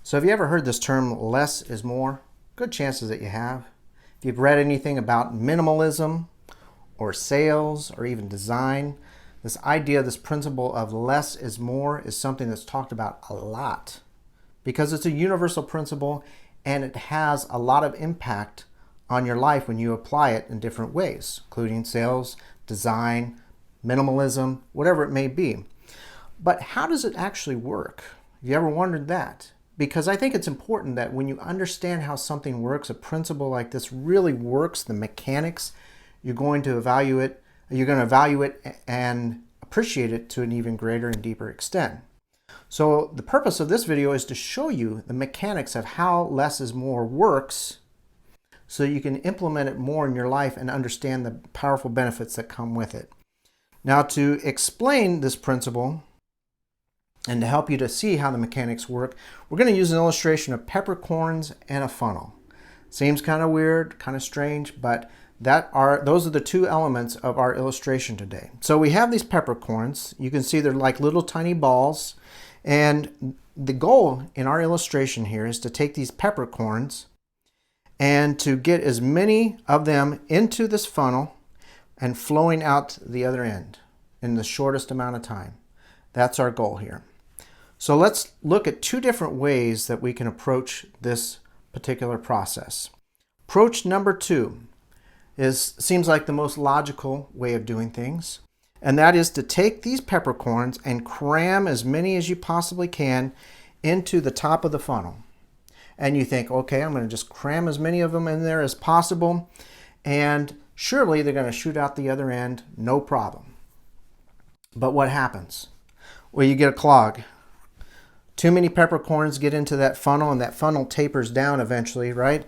So have you ever heard this term, less is more? Good chances that you have. If you've read anything about minimalism or sales or even design, this idea, this principle of less is more is something that's talked about a lot because it's a universal principle and it has a lot of impact on your life when you apply it in different ways, including sales, design, minimalism, whatever it may be. But how does it actually work? Have you ever wondered that? Because I think it's important that when you understand how something works, a principle like this really works, the mechanics, you're going to evaluate and appreciate it to an even greater and deeper extent. So the purpose of this video is to show you the mechanics of how less is more works so you can implement it more in your life and understand the powerful benefits that come with it. Now, to explain this principle and to help you to see how the mechanics work, we're going to use an illustration of peppercorns and a funnel. Seems kind of weird, kind of strange, but those are the two elements of our illustration today. So we have these peppercorns. You can see they're like little tiny balls. And the goal in our illustration here is to take these peppercorns and to get as many of them into this funnel and flowing out the other end in the shortest amount of time. That's our goal here. So let's look at two different ways that we can approach this particular process. Approach number 2 seems like the most logical way of doing things, and that is to take these peppercorns and cram as many as you possibly can into the top of the funnel. And you think, okay, I'm going to just cram as many of them in there as possible, and surely they're going to shoot out the other end, no problem. But what happens? Well, you get a clog. Too many peppercorns get into that funnel, and that funnel tapers down eventually, right?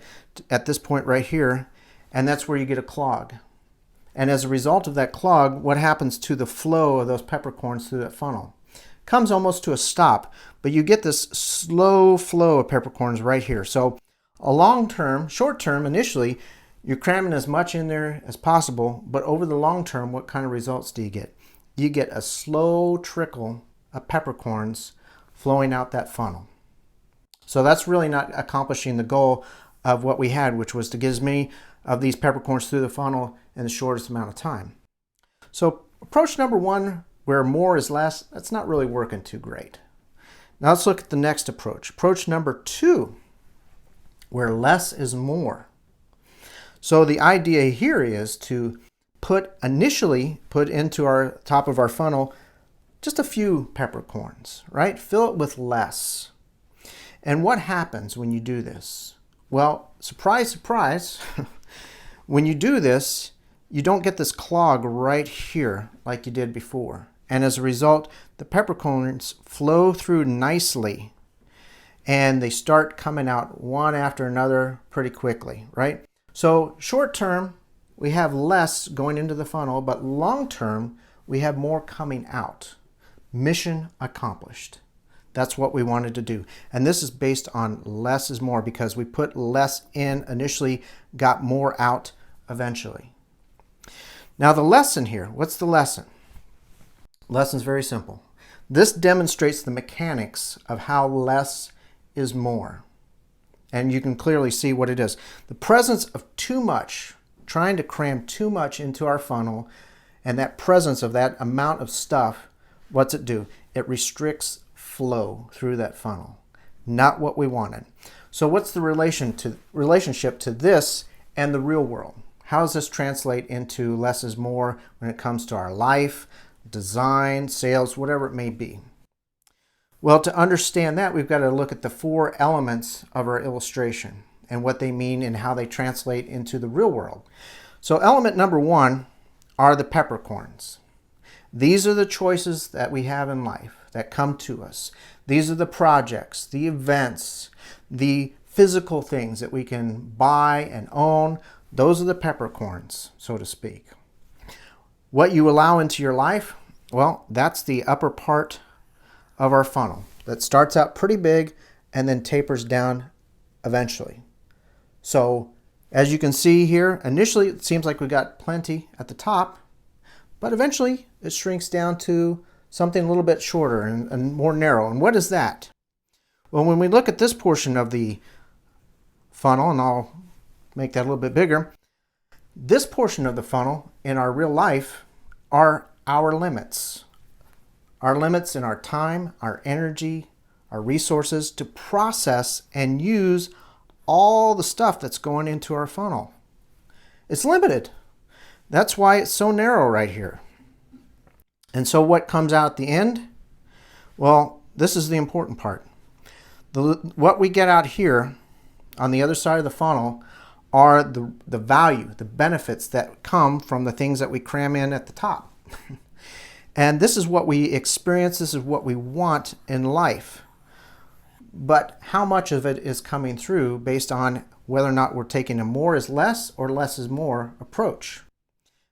At this point right here, and that's where you get a clog. And as a result of that clog, what happens to the flow of those peppercorns through that funnel? Comes almost to a stop, but you get this slow flow of peppercorns right here. So short term, initially, you're cramming as much in there as possible, but over the long term, what kind of results do you get? You get a slow trickle of peppercorns flowing out that funnel. So that's really not accomplishing the goal of what we had, which was to get as many of these peppercorns through the funnel in the shortest amount of time. So approach number 1, where more is less, that's not really working too great. Now let's look at the next approach. Approach number 2, where less is more. So the idea here is to initially put into our top of our funnel just a few peppercorns, right? Fill it with less. And what happens when you do this? Well, surprise, surprise, when you do this, you don't get this clog right here like you did before. And as a result, the peppercorns flow through nicely and they start coming out one after another pretty quickly, right? So short term, we have less going into the funnel, but long term, we have more coming out. Mission accomplished. That's what we wanted to do. And this is based on less is more because we put less in initially, got more out eventually. Now the lesson here, what's the lesson? Lesson's very simple. This demonstrates the mechanics of how less is more. And you can clearly see what it is. The presence of too much, trying to cram too much into our funnel, and that presence of that amount of stuff, what's it do? It restricts flow through that funnel. Not what we wanted. So what's the relationship to this and the real world? How does this translate into less is more when it comes to our life, design, sales, whatever it may be? Well, to understand that, we've got to look at the 4 elements of our illustration and what they mean and how they translate into the real world. So element number 1 are the peppercorns. These are the choices that we have in life that come to us. These are the projects, the events, the physical things that we can buy and own. Those are the peppercorns, so to speak. What you allow into your life, well, that's the upper part of our funnel that starts out pretty big and then tapers down eventually. So as you can see here, initially it seems like we got plenty at the top, but eventually it shrinks down to something a little bit shorter and more narrow. And what is that? Well, when we look at this portion of the funnel, and I'll make that a little bit bigger, this portion of the funnel in our real life are our limits. Our limits in our time, our energy, our resources to process and use all the stuff that's going into our funnel. It's limited. That's why it's so narrow right here. And so what comes out at the end? Well, this is the important part. What we get out here on the other side of the funnel are the value, the benefits that come from the things that we cram in at the top. And this is what we experience, this is what we want in life. But how much of it is coming through based on whether or not we're taking a more is less or less is more approach.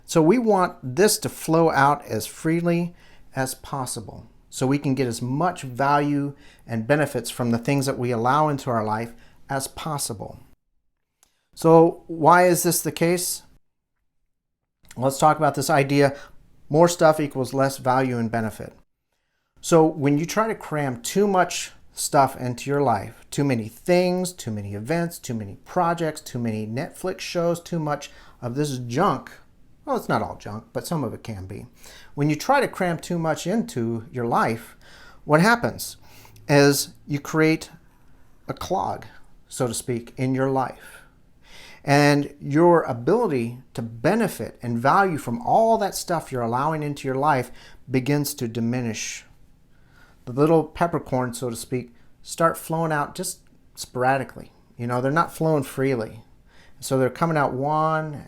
So we want this to flow out as freely as possible so we can get as much value and benefits from the things that we allow into our life as possible. So why is this the case? Let's talk about this idea, more stuff equals less value and benefit. So when you try to cram too much stuff into your life, too many things, too many events, too many projects, too many Netflix shows, too much of this junk, well, it's not all junk, but some of it can be. When you try to cram too much into your life, what happens is you create a clog, so to speak, in your life. And your ability to benefit and value from all that stuff you're allowing into your life begins to diminish. The little peppercorns, so to speak, start flowing out just sporadically. You know, they're not flowing freely. So they're coming out one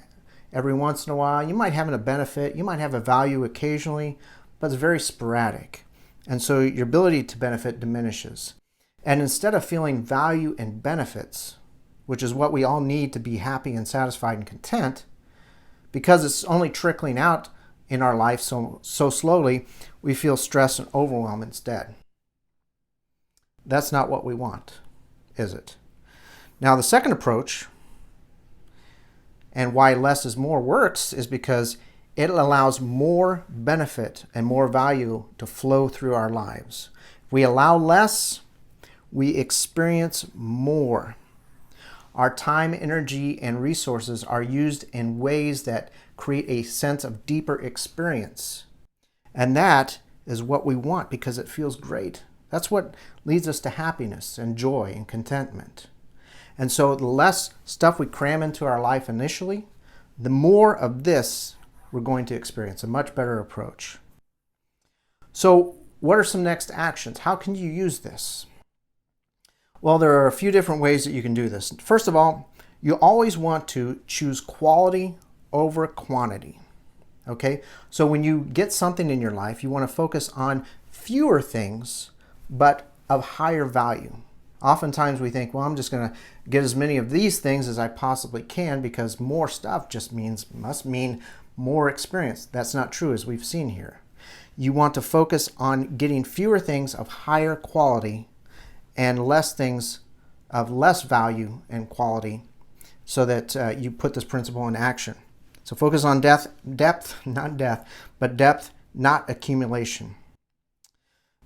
every once in a while. You might have a benefit, you might have a value occasionally, but it's very sporadic. And so your ability to benefit diminishes. And instead of feeling value and benefits, which is what we all need to be happy and satisfied and content, because it's only trickling out in our life so slowly, we feel stress and overwhelm instead. That's not what we want, is it? Now, the second approach, and why less is more works, is because it allows more benefit and more value to flow through our lives. If we allow less, we experience more. Our time, energy, and resources are used in ways that create a sense of deeper experience. And that is what we want because it feels great. That's what leads us to happiness and joy and contentment. And so the less stuff we cram into our life initially, the more of this we're going to experience, a much better approach. So what are some next actions? How can you use this? Well, there are a few different ways that you can do this. First of all, you always want to choose quality over quantity. Okay? So when you get something in your life, you want to focus on fewer things, but of higher value. Oftentimes we think, well, I'm just going to get as many of these things as I possibly can because more stuff just must mean more experience. That's not true, as we've seen here. You want to focus on getting fewer things of higher quality and less things of less value and quality so that you put this principle in action. So focus on depth, not death, but depth, not accumulation.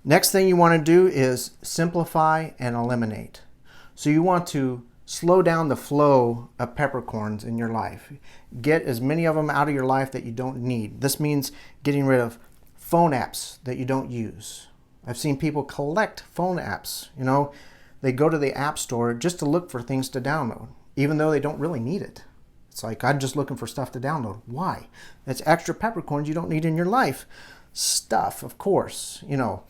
Next thing you want to do is simplify and eliminate. So you want to slow down the flow of peppercorns in your life. Get as many of them out of your life that you don't need. This means getting rid of phone apps that you don't use. I've seen people collect phone apps. You know, they go to the app store just to look for things to download, even though they don't really need it. It's like, I'm just looking for stuff to download. Why? That's extra peppercorns you don't need in your life. Stuff, of course, you know,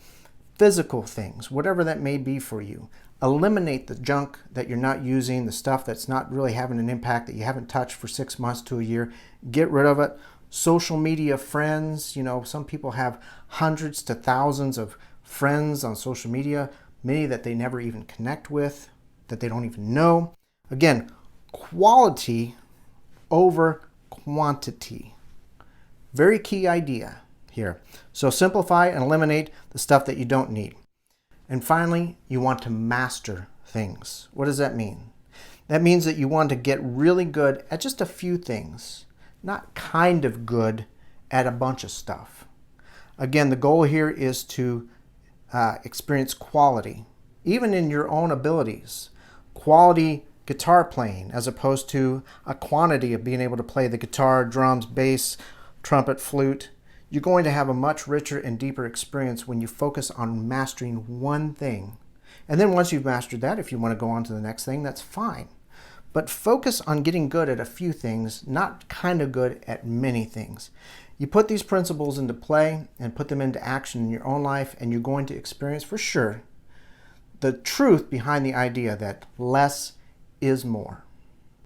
physical things, whatever that may be for you. Eliminate the junk that you're not using, the stuff that's not really having an impact, that you haven't touched for 6 months to a year. Get rid of it. Social media friends, you know, some people have hundreds to thousands of friends on social media, many that they never even connect with, that they don't even know. Again, quality over quantity. Very key idea here. So simplify and eliminate the stuff that you don't need. And finally, you want to master things. What does that mean? That means that you want to get really good at just a few things, not kind of good at a bunch of stuff. Again, the goal here is to experience quality, even in your own abilities. Quality guitar playing as opposed to a quantity of being able to play the guitar, drums, bass, trumpet, flute. You're going to have a much richer and deeper experience when you focus on mastering one thing. And then once you've mastered that, if you want to go on to the next thing, that's fine. But focus on getting good at a few things, not kind of good at many things. You put these principles into play and put them into action in your own life, and you're going to experience for sure the truth behind the idea that less is more.